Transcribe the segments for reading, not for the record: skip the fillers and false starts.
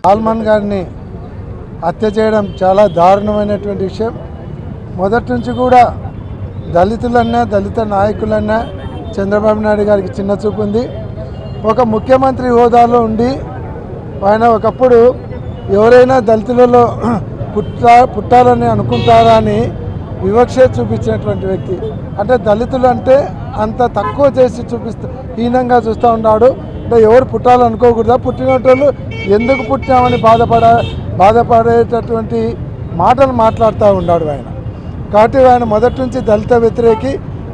సల్మాన్ గారిని హత్య చేయడం చాలా దారుణమైనటువంటి విషయం. మొదటి నుంచి కూడా దళితులన్నా దళిత నాయకులన్నా చంద్రబాబు నాయుడు గారికి చిన్న చూపు ఉంది. ఒక ముఖ్యమంత్రి హోదాలో ఉండి ఆయన ఒకప్పుడు ఎవరైనా దళితులలో పుట్టాలని అనుకుంటారా అని వివక్ష చూపించినటువంటి వ్యక్తి. అంటే దళితులు అంటే అంత తక్కువ చేసి హీనంగా చూస్తూ ఉన్నాడు. అంటే ఎవరు పుట్టాలనుకోకూడదా, పుట్టినటోళ్ళు ఎందుకు పుట్టామని బాధపడేటటువంటి మాటలు మాట్లాడుతూ ఉన్నాడు ఆయన. కాబట్టి ఆయన మొదటి నుంచి దళిత వ్యతిరేకి.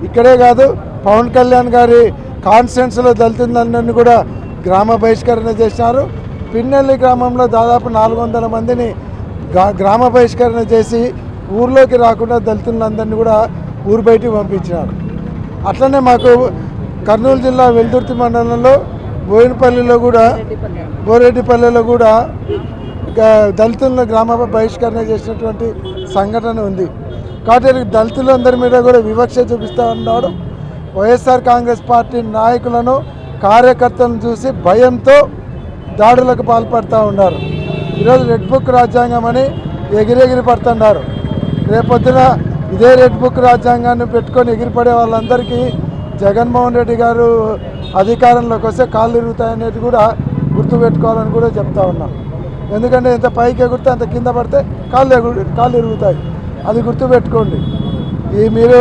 ఇక్కడే కాదు, పవన్ కళ్యాణ్ గారి కాన్స్టిట్యున్సీలో దళితులందరినీ కూడా గ్రామ బహిష్కరణ చేశారు. పిన్నెల్లి గ్రామంలో దాదాపు 400 మందిని గ్రామ బహిష్కరణ చేసి ఊర్లోకి రాకుండా దళితులందరినీ కూడా ఊరు బయటికి పంపించినారు. అట్లనే మాకు కర్నూలు జిల్లా వెల్దుర్తి మండలంలో బోరెడ్డిపల్లిలో కూడా దళితులను గ్రామ బహిష్కరణ చేసినటువంటి సంఘటన ఉంది. కాబట్టి దళితులందరి మీద కూడా వివక్ష చూపిస్తూ ఉన్నాడు. వైఎస్ఆర్ కాంగ్రెస్ పార్టీ నాయకులను కార్యకర్తలను చూసి భయంతో దాడులకు పాల్పడుతూ ఉన్నారు. ఈరోజు రెడ్ బుక్ రాజ్యాంగం అని ఎగిరెగిరి పడుతున్నారు. రేపొద్దున ఇదే రెడ్ బుక్ రాజ్యాంగాన్ని పెట్టుకొని ఎగిరిపడే వాళ్ళందరికీ జగన్మోహన్ రెడ్డి గారు అధికారంలోకి వస్తే కాళ్ళు ఇరుగుతాయనేది కూడా గుర్తుపెట్టుకోవాలని కూడా చెప్తా ఉన్నాం. ఎందుకంటే ఎంత పైకి ఎగురితే అంత కింద పడితే కాళ్ళు ఇరుగుతాయి. అది గుర్తుపెట్టుకోండి. మీరు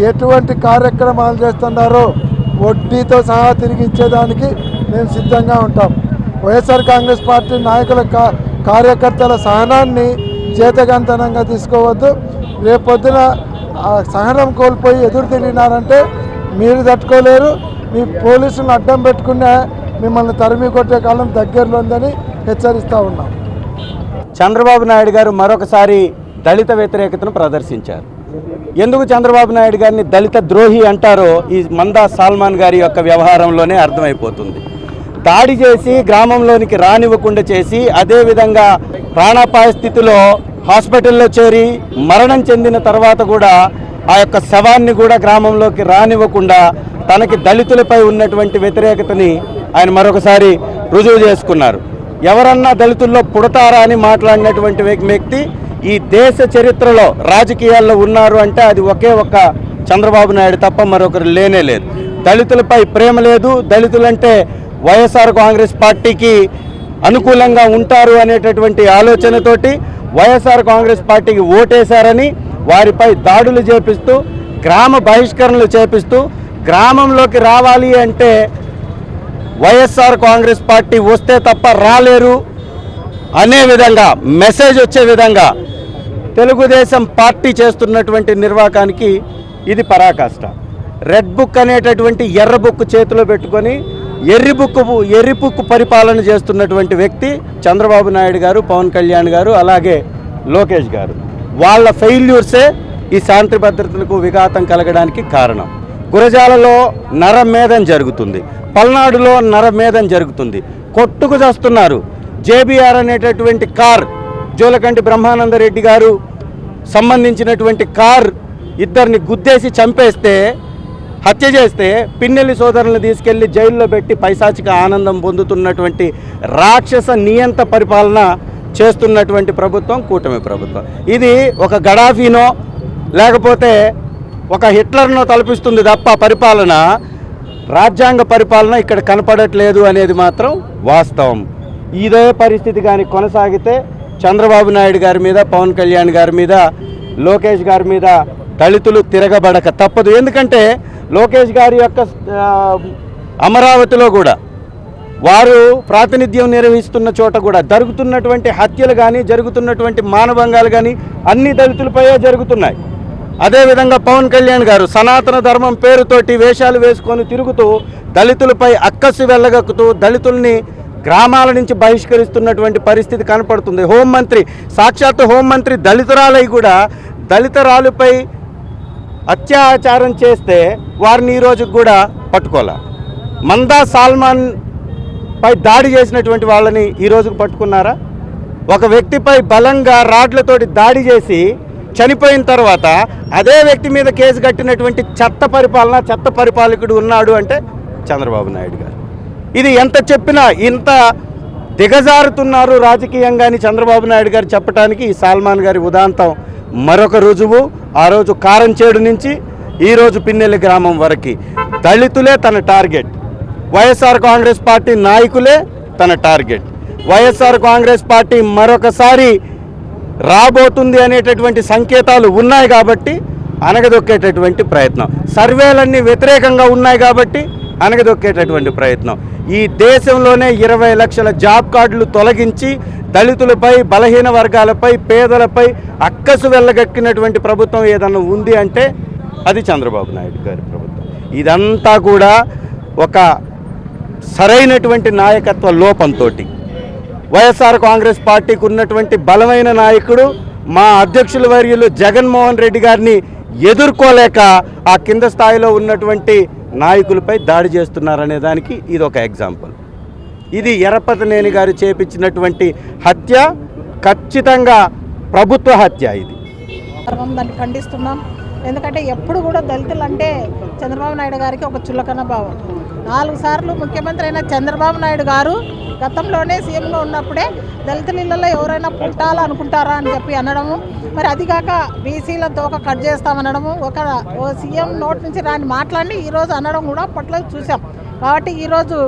ఎటువంటి కార్యక్రమాలు చేస్తున్నారో వడ్డీతో సహా తిరిగి ఇచ్చేదానికి మేము సిద్ధంగా ఉంటాం. వైఎస్ఆర్ కాంగ్రెస్ పార్టీ నాయకుల కార్యకర్తల సహనాన్ని చేతగంతనంగా తీసుకోవద్దు. రేపొద్దున సహనం కోల్పోయి ఎదురు తిరిగినారంటే మీరు తట్టుకోలేరు. మీ పోలీసులను అడ్డం పెట్టుకునే మిమ్మల్ని తరిమి కొట్టే కాలం దగ్గరలో ఉందని హెచ్చరిస్తూ ఉన్నాం. చంద్రబాబు నాయుడు గారు మరొకసారి దళిత వ్యతిరేకతను ప్రదర్శించారు. ఎందుకు చంద్రబాబు నాయుడు గారిని దళిత ద్రోహి అంటారో ఈ మందా సల్మాన్ గారి యొక్క వ్యవహారంలోనే అర్థమైపోతుంది. దాడి చేసి గ్రామంలోనికి రానివ్వకుండా చేసి అదేవిధంగా ప్రాణాపాయ స్థితిలో హాస్పిటల్లో చేరి మరణం చెందిన తర్వాత కూడా ఆ యొక్క శవాన్ని కూడా గ్రామంలోకి రానివ్వకుండా తనకి దళితులపై ఉన్నటువంటి వ్యతిరేకతని ఆయన మరొకసారి రుజువు చేసుకున్నారు. ఎవరన్నా దళితుల్లో పుడతారా అని మాట్లాడినటువంటి వ్యక్తి ఈ దేశ చరిత్రలో రాజకీయాల్లో ఉన్నారు అంటే అది ఒకే ఒక్క చంద్రబాబు నాయుడు తప్ప మరొకరు లేనే లేదు. దళితులపై ప్రేమ లేదు, దళితులంటే వైఎస్ఆర్ కాంగ్రెస్ పార్టీకి అనుకూలంగా ఉంటారు అనేటటువంటి ఆలోచనతోటి వైఎస్ఆర్ కాంగ్రెస్ పార్టీకి ఓటేశారని వారిపై దాడులు చేపిస్తూ గ్రామ బహిష్కరణలు చేపిస్తూ గ్రామంలోకి రావాలి అంటే వైఎస్ఆర్ కాంగ్రెస్ పార్టీ వస్తే తప్ప రాలేరు అనే విధంగా మెసేజ్ వచ్చే విధంగా తెలుగుదేశం పార్టీ చేస్తున్నటువంటి నిర్వాకానికి ఇది పరాకాష్ట. రెడ్ బుక్ అనేటటువంటి ఎర్ర బుక్ చేతిలో పెట్టుకొని ఎర్రి బుక్ పరిపాలన చేస్తున్నటువంటి వ్యక్తి చంద్రబాబు నాయుడు గారు, పవన్ కళ్యాణ్ గారు, అలాగే లోకేష్ గారు. వాళ్ళ ఫెయిల్యూర్సే ఈ శాంతి భద్రతలకు విఘాతం కలగడానికి కారణం. గురజాలలో నరమేధం జరుగుతుంది, పల్నాడులో నరమేధం జరుగుతుంది, కొట్టుకు చేస్తున్నారు. జేబీఆర్ అనేటటువంటి కార్, జోలకంటి బ్రహ్మానందరెడ్డి గారు సంబంధించినటువంటి కార్ ఇద్దరిని గుద్దేసి చంపేస్తే, హత్య చేస్తే పిన్నెల్లి సోదరులను తీసుకెళ్లి జైల్లో పెట్టి పైశాచిక ఆనందం పొందుతున్నటువంటి రాక్షస నియంత పరిపాలన చేస్తున్నటువంటి ప్రభుత్వం కూటమి ప్రభుత్వం. ఇది ఒక గడాఫీనో లేకపోతే ఒక హిట్లర్నో తలపిస్తుంది తప్ప పరిపాలన, రాజ్యాంగ పరిపాలన ఇక్కడ కనపడట్లేదు అనేది మాత్రం వాస్తవం. ఇదే పరిస్థితి కానీ కొనసాగితే చంద్రబాబు నాయుడు గారి మీద, పవన్ కళ్యాణ్ గారి మీద, లోకేష్ గారి మీద దళితులు తిరగబడక తప్పదు. ఎందుకంటే లోకేష్ గారి యొక్క అమరావతిలో కూడా వారు ప్రాతినిధ్యం నిర్వహిస్తున్న చోట కూడా జరుగుతున్నటువంటి హత్యలు కానీ, జరుగుతున్నటువంటి మానభంగాలు కానీ అన్ని దళితులపైయే జరుగుతున్నాయి. అదేవిధంగా పవన్ కళ్యాణ్ గారు సనాతన ధర్మం పేరుతోటి వేషాలు వేసుకొని తిరుగుతూ దళితులపై అక్కసి వెళ్ళగక్కుతూ దళితుల్ని గ్రామాల నుంచి బహిష్కరిస్తున్నటువంటి పరిస్థితి కనపడుతుంది. హోంమంత్రి, సాక్షాత్తు హోంమంత్రి దళితురాలై కూడా దళితురాలుపై అత్యాచారం చేస్తే వారిని ఈరోజు కూడా పట్టుకోలే. మందా సల్మాన్ పై దాడి చేసినటువంటి వాళ్ళని ఈరోజుకు పట్టుకున్నారా? ఒక వ్యక్తిపై బలంగా రాడ్లతోటి దాడి చేసి చనిపోయిన తర్వాత అదే వ్యక్తి మీద కేసు కట్టినటువంటి చెత్త పరిపాలకుడు ఉన్నాడు అంటే చంద్రబాబు నాయుడు గారు. ఇది ఎంత చెప్పినా, ఇంత దిగజారుతున్నారు రాజకీయంగా అని చంద్రబాబు నాయుడు గారు చెప్పడానికి ఈ సాల్మాన్ గారి ఉదాంతం మరొక రుజువు. ఆ రోజు కారంచేడు నుంచి ఈరోజు పిన్నెల్లి గ్రామం వరకు దళితులే తన టార్గెట్, వైఎస్ఆర్ కాంగ్రెస్ పార్టీ నాయకులే తన టార్గెట్. వైఎస్ఆర్ కాంగ్రెస్ పార్టీ మరొకసారి రాబోతుంది అనేటటువంటి సంకేతాలు ఉన్నాయి కాబట్టి అనగదొక్కేటటువంటి ప్రయత్నం, సర్వేలన్నీ వ్యతిరేకంగా ఉన్నాయి కాబట్టి అనగదొక్కేటటువంటి ప్రయత్నం. ఈ దేశంలోనే 20 లక్షల జాబ్ కార్డులు తొలగించి దళితులపై, బలహీన వర్గాలపై, పేదలపై అక్కసు వెళ్ళగక్కినటువంటి ప్రభుత్వం ఏదన్నా ఉంది అంటే అది చంద్రబాబు నాయుడు గారి ప్రభుత్వం. ఇదంతా కూడా ఒక సరైనటువంటి నాయకత్వ లోపంతో వైఎస్ఆర్ కాంగ్రెస్ పార్టీకి ఉన్నటువంటి బలమైన నాయకుడు మా అధ్యక్షుల వర్యులు జగన్మోహన్ రెడ్డి గారిని ఎదుర్కోలేక ఆ కింద స్థాయిలో ఉన్నటువంటి నాయకులపై దాడి చేస్తున్నారనే దానికి ఇది ఒక ఎగ్జాంపుల్. ఇది ఎర్రపతినేని గారు చేపించినటువంటి హత్య ఖచ్చితంగా ప్రభుత్వ హత్య. ఇది దాన్ని ఖండిస్తున్నాం. ఎందుకంటే ఎప్పుడు కూడా దళితులు అంటే చంద్రబాబు నాయుడు గారికి ఒక చులకన భావం. 4 సార్లు ముఖ్యమంత్రి అయిన చంద్రబాబు నాయుడు గారు గతంలోనే సీఎంగా ఉన్నప్పుడే దళితుల ఇళ్లలో ఎవరైనా పుట్టాలా అనుకుంటారా అని చెప్పి అనడము, మరి అదిగాక బీసీల తోక కట్ చేస్తామనడము, ఓ సీఎం నోటి నుంచి రాని మాట్లాడి ఈరోజు అనడం కూడా అప్పట్లో చూసాం. కాబట్టి ఈరోజు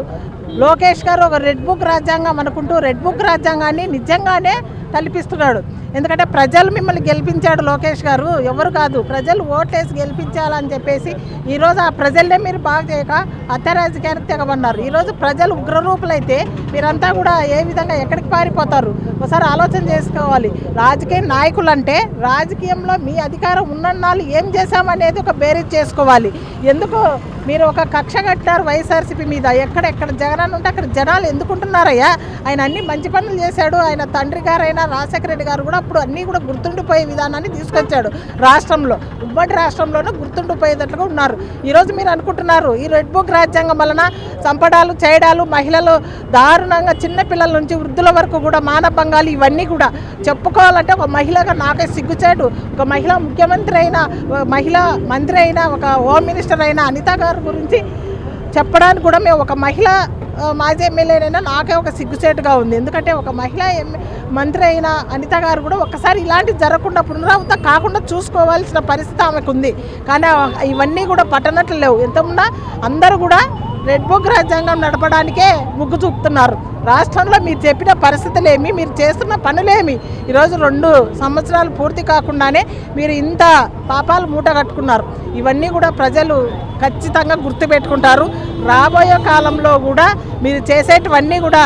లోకేష్ గారు ఒక రెడ్ బుక్ రాజ్యాంగం అనుకుంటూ రెడ్ బుక్ రాజ్యాంగాన్ని నిజంగానే తలపిస్తున్నాడు. ఎందుకంటే ప్రజలు మిమ్మల్ని గెలిపించాడు లోకేష్ గారు, ఎవరు కాదు, ప్రజలు ఓట్లేసి గెలిపించాలని చెప్పేసి ఈరోజు ఆ ప్రజలనే మీరు బాగా చేయక హత్య రాజకీయానికి తెగమన్నారు. ఈరోజు ప్రజలు ఉగ్రరూపులైతే మీరంతా కూడా ఏ విధంగా ఎక్కడికి పారిపోతారు? ఒకసారి ఆలోచన చేసుకోవాలి. రాజకీయ నాయకులు అంటే రాజకీయంలో మీ అధికారం ఉన్నన్నాళ్ళు ఏం చేశామనేది ఒక బేరీజ్ చేసుకోవాలి. ఎందుకు మీరు ఒక కక్ష కట్టారు వైఎస్ఆర్సీపీ మీద? ఎక్కడెక్కడ జగన్ ఉంటే అక్కడ జనాలు ఎందుకుంటున్నారయ్యా? ఆయన అన్ని మంచి పనులు చేశాడు. ఆయన తండ్రి గారైనా రాజశేఖర రెడ్డి గారు కూడా అప్పుడు అన్నీ కూడా గుర్తుండిపోయే విధానాన్ని తీసుకొచ్చాడు. రాష్ట్రంలో, ఉమ్మడి రాష్ట్రంలోనూ గుర్తుండిపోయేటట్లుగా ఉన్నారు. ఈరోజు మీరు అనుకుంటున్నారు ఈ రెడ్ బుక్ రాజ్యాంగం వలన చంపడాలు చేయడాలు, మహిళలు దారుణంగా చిన్నపిల్లల నుంచి వృద్ధుల వరకు కూడా మానభంగాలు ఇవన్నీ కూడా చెప్పుకోవాలంటే ఒక మహిళగా నాకే సిగ్గుచేటు. ఒక మహిళా ముఖ్యమంత్రి అయినా, మహిళా మంత్రి అయినా, ఒక హోమ్ మినిస్టర్ అయినా అనిత గారి గురించి చెప్పడానికి కూడా మేము ఒక మహిళా మాజీ ఎమ్మెల్యేనైనా నాకే ఒక సిగ్గుచేటుగా ఉంది. ఎందుకంటే ఒక మహిళా మంత్రి అయిన అనిత గారు కూడా ఒకసారి ఇలాంటివి జరగకుండా పునరావృతం కాకుండా చూసుకోవాల్సిన పరిస్థితి ఆమెకు ఉంది. కానీ ఇవన్నీ కూడా పట్టనట్లు లేవు. ఎంతమున్నా అందరూ కూడా రెడ్ బుక్ రాజ్యాంగం నడపడానికే ముగ్గు చూపుతున్నారు. రాష్ట్రంలో మీరు చెప్పిన పరిస్థితులేమి, మీరు చేస్తున్న పనులేమి? ఈరోజు 2 సంవత్సరాలు పూర్తి కాకుండానే మీరు ఇంత పాపాలు మూట కట్టుకున్నారు. ఇవన్నీ కూడా ప్రజలు ఖచ్చితంగా గుర్తుపెట్టుకుంటారు. రాబోయే కాలంలో కూడా మీరు చేసేటివన్నీ కూడా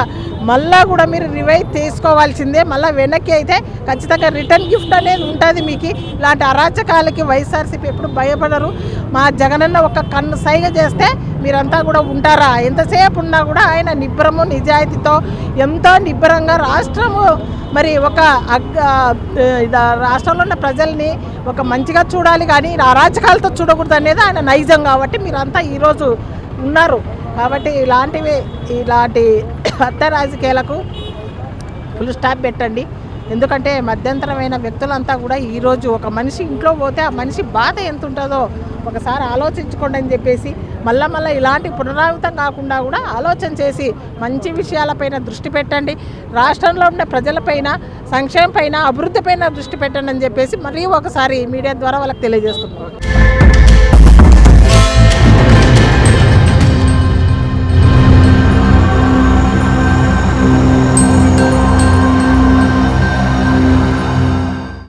మళ్ళా కూడా మీరు రివైజ్ తీసుకోవాల్సిందే. మళ్ళీ వెనక్కి అయితే ఖచ్చితంగా రిటర్న్ గిఫ్ట్ అనేది ఉంటుంది మీకు. ఇలాంటి అరాచకాలకి వైఎస్ఆర్సీపీ ఎప్పుడు భయపడరు. మా జగనన్న ఒక కన్ను సైగ చేస్తే మీరంతా కూడా ఉంటారా? ఎంతసేపు ఉన్నా కూడా ఆయన నిబ్బరము నిజాయితీతో ఎంతో నిబ్బరంగా రాష్ట్రము మరి ఒక రాష్ట్రంలో ఉన్న ప్రజల్ని ఒక మంచిగా చూడాలి కానీ అరాచకాలతో చూడకూడదు అనేది ఆయన నైజం. కాబట్టి మీరంతా ఈరోజు ఉన్నారు. కాబట్టి ఇలాంటి హత్య రాజకీయాలకు ఫుల్ స్టాప్ పెట్టండి. ఎందుకంటే మధ్యంతరమైన వ్యక్తులంతా కూడా ఈరోజు ఒక మనిషి ఇంట్లో పోతే ఆ మనిషి బాధ ఎంత ఉంటుందో ఒకసారి ఆలోచించుకోండి అని చెప్పేసి మళ్ళీ ఇలాంటి పునరావృతం కాకుండా కూడా ఆలోచన చేసి మంచి విషయాలపైన దృష్టి పెట్టండి. రాష్ట్రంలో ఉండే ప్రజలపైన, సంక్షేమం పైన, అభివృద్ధి పైన దృష్టి పెట్టండి అని చెప్పేసి మరీ ఒకసారి మీడియా ద్వారా వాళ్ళకి తెలియజేస్తున్నాం.